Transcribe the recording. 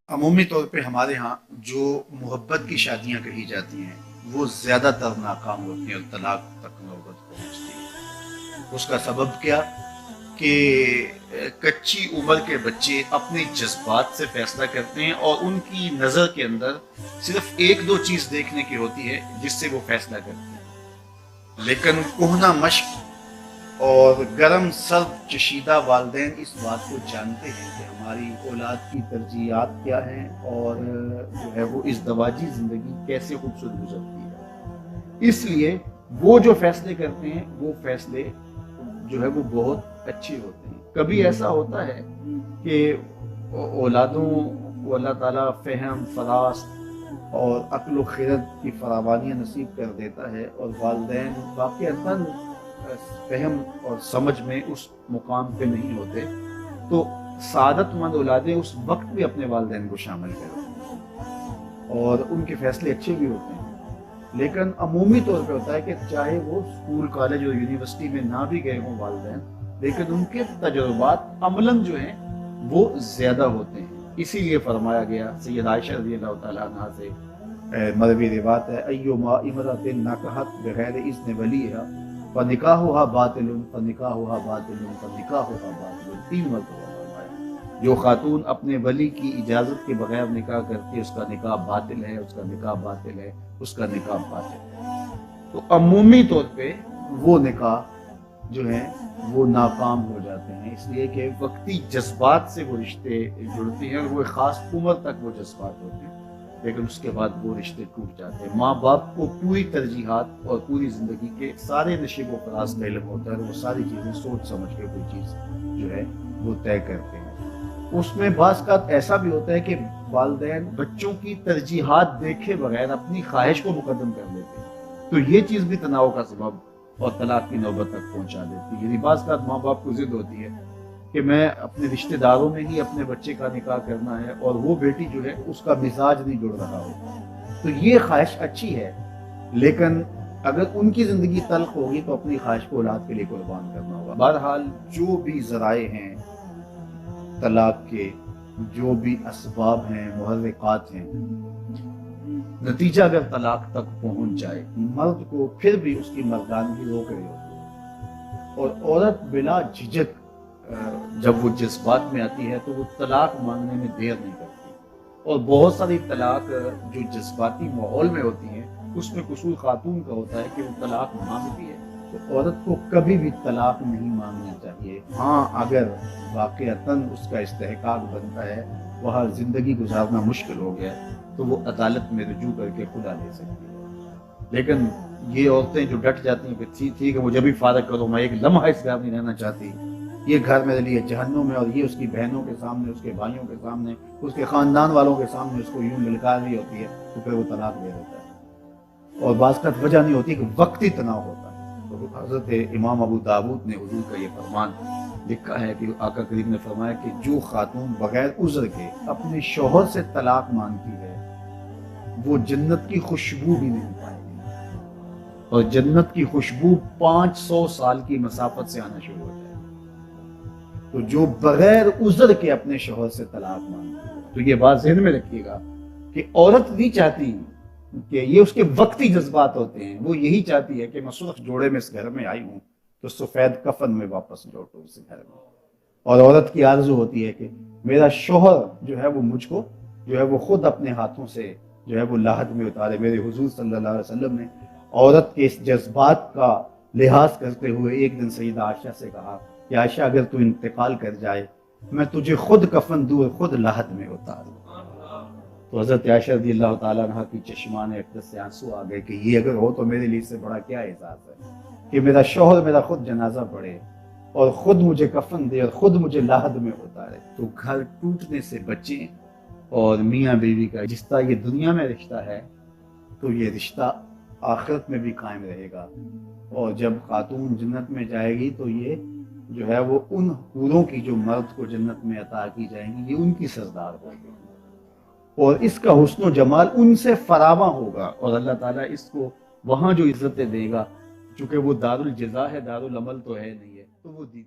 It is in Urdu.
عمومی طور پہ ہمارے ہاں جو محبت کی شادیاں کہی جاتی ہیں وہ زیادہ تر ناکام ہوتی ہیں اور طلاق تک نوبت پہنچتی ہے۔ اس کا سبب کیا کہ کچی عمر کے بچے اپنے جذبات سے فیصلہ کرتے ہیں اور ان کی نظر کے اندر صرف ایک دو چیز دیکھنے کی ہوتی ہے جس سے وہ فیصلہ کرتے ہیں، لیکن کہنہ مشق اور گرم سرد چشیدہ والدین اس بات کو جانتے ہیں کہ ہماری اولاد کی ترجیحات کیا ہیں اور جو ہے وہ ازدواجی زندگی کیسے خوبصورت گزرتی ہے۔ اس لیے وہ جو فیصلے کرتے ہیں وہ فیصلے جو ہے وہ بہت اچھے ہوتے ہیں۔ کبھی ایسا ہوتا ہے کہ اولادوں کو اللہ تعالیٰ فہم، فراست اور عقل و خرد کی فراوانیاں نصیب کر دیتا ہے اور والدین واقعتاً فہم اور سمجھ میں اس مقام پہ نہیں ہوتے، تو سعادت مند اولادیں اس وقت بھی اپنے والدین کو شامل کرتے ہیں اور ان کے فیصلے اچھے بھی ہوتے ہیں۔ لیکن عمومی طور پہ ہوتا ہے کہ چاہے وہ اسکول، کالج اور یونیورسٹی میں نہ بھی گئے ہوں والدین، لیکن ان کے تجربات عملاً جو ہیں وہ زیادہ ہوتے ہیں۔ اسی لیے فرمایا گیا سید عائشہ رضی اللہ تعالیٰ عنہ سے مروی روایت ہے، ایما امرأۃ نکحت بغیر اذن ولیہا فنکاحها باطل فنکاحها باطل فنکاحها باطل، 3 مرتبہ فرمایا، جو خاتون اپنے ولی کی اجازت کے بغیر نکاح کرتی ہے اس کا نکاح باطل ہے، اس کا نکاح باطل ہے، اس کا نکاح باطل ہے۔ تو عمومی طور پہ وہ نکاح جو ہیں وہ ناکام ہو جاتے ہیں، اس لیے کہ وقتی جذبات سے وہ رشتے جڑتے ہیں اور وہ خاص عمر تک وہ جذبات ہوتے ہیں، لیکن اس کے بعد وہ رشتے ٹوٹ جاتے ہیں۔ ماں باپ کو پوری ترجیحات اور پوری زندگی کے سارے نشیب و فراز کا علم ہوتا ہے اور وہ ساری چیزیں سوچ سمجھ کے کوئی چیز جو ہے وہ طے کرتے ہیں۔ اس میں بعض کا ایسا بھی ہوتا ہے کہ والدین بچوں کی ترجیحات دیکھے بغیر اپنی خواہش کو مقدم کر دیتے ہیں، تو یہ چیز بھی تناؤ کا سبب اور طلاق کی نوبت تک پہنچا دیتی ہے۔ یعنی بعض کا ماں باپ کو ضد ہوتی ہے کہ میں اپنے رشتہ داروں میں ہی اپنے بچے کا نکاح کرنا ہے اور وہ بیٹی جو ہے اس کا مزاج نہیں جڑ رہا ہو، تو یہ خواہش اچھی ہے، لیکن اگر ان کی زندگی تلخ ہوگی تو اپنی خواہش کو اولاد کے لیے قربان کرنا ہوگا۔ بہرحال جو بھی ذرائع ہیں طلاق کے، جو بھی اسباب ہیں، محرکات ہیں، نتیجہ اگر طلاق تک پہنچ جائے، مرد کو پھر بھی اس کی مردانگی روک رہی ہوتی ہے اور عورت بلا جھجک جب وہ جذبات میں آتی ہے تو وہ طلاق مانگنے میں دیر نہیں کرتی، اور بہت ساری طلاق جو جذباتی ماحول میں ہوتی ہیں اس میں قصور خاتون کا ہوتا ہے کہ وہ طلاق مانگتی ہے، تو عورت کو کبھی بھی طلاق نہیں مانگنا چاہیے۔ ہاں اگر واقعتاً اس کا استحقاق بنتا ہے، وہاں زندگی گزارنا مشکل ہو گیا تو وہ عدالت میں رجوع کر کے خدا لے سکتی ہے۔ لیکن یہ عورتیں جو ڈٹ جاتی ہیں کہ ٹھیک ہے مجھے بھی فارغ کرو، میں ایک لمحہ اس گھر نہیں رہنا چاہتی، یہ گھر میرے لیے جہنم ہے، اور یہ اس کی بہنوں کے سامنے، اس کے بھائیوں کے سامنے، اس کے خاندان والوں کے سامنے اس کو یوں للکار رہی ہوتی ہے، تو پھر وہ طلاق دے دیتا ہے۔ اور بعض کا وجہ نہیں ہوتی کہ وقتی تناؤ ہوتا ہے۔ تو حضرت امام ابو داود نے حضور کا یہ فرمان لکھا ہے کہ آقا کریم نے فرمایا کہ جو خاتون بغیر عذر کے اپنے شوہر سے طلاق مانگتی ہے وہ جنت کی خوشبو بھی نہیں پائے گی، اور جنت کی خوشبو 500 سال کی مسافت سے آنا شروع ہو جائے۔ تو جو بغیر عذر کے اپنے شوہر سے طلاق مانگتی ہے، تو یہ بات ذہن میں رکھیے گا کہ عورت نہیں چاہتی کہ یہ اس کے وقتی جذبات ہوتے ہیں، وہ یہی چاہتی ہے کہ میں سرخ جوڑے میں اس گھر میں آئی ہوں تو سفید کفن میں واپس لوٹوں اس گھر میں، اور عورت کی آرزو ہوتی ہے کہ میرا شوہر جو ہے وہ مجھ کو جو ہے وہ خود اپنے ہاتھوں سے جو ہے وہ لاحد میں اتارے۔ میرے حضور صلی اللہ علیہ وسلم نے عورت کے اس جذبات کا لحاظ کرتے ہوئے ایک دن سیدہ عائشہ سے کہا کہ عائشہ اگر تو انتقال کر جائے میں تجھے خود کفن دوں اور خود لاحد میں اتاروں۔ تو حضرت عائشہ رضی اللہ تعالیٰ عنہ کی چشمان اقدس سے آنسو آ گئے کہ یہ اگر ہو تو میرے لیے اس سے بڑا کیا احساس ہے کہ میرا شوہر میرا خود جنازہ پڑھے اور خود مجھے کفن دے اور خود مجھے لاحد میں اتارے۔ تو گھر ٹوٹنے سے بچیں، اور میاں بیوی کا جس طرح یہ دنیا میں رشتہ ہے تو یہ رشتہ آخرت میں بھی قائم رہے گا، اور جب خاتون جنت میں جائے گی تو یہ جو ہے وہ ان حوروں کی جو مرد کو جنت میں عطا کی جائیں گی، یہ ان کی سردار ہوگی، اور اس کا حسن و جمال ان سے فراواں ہوگا، اور اللہ تعالیٰ اس کو وہاں جو عزتیں دے گا، چونکہ وہ دار الجزا ہے، دار العمل تو ہے نہیں ہے، تو وہ دی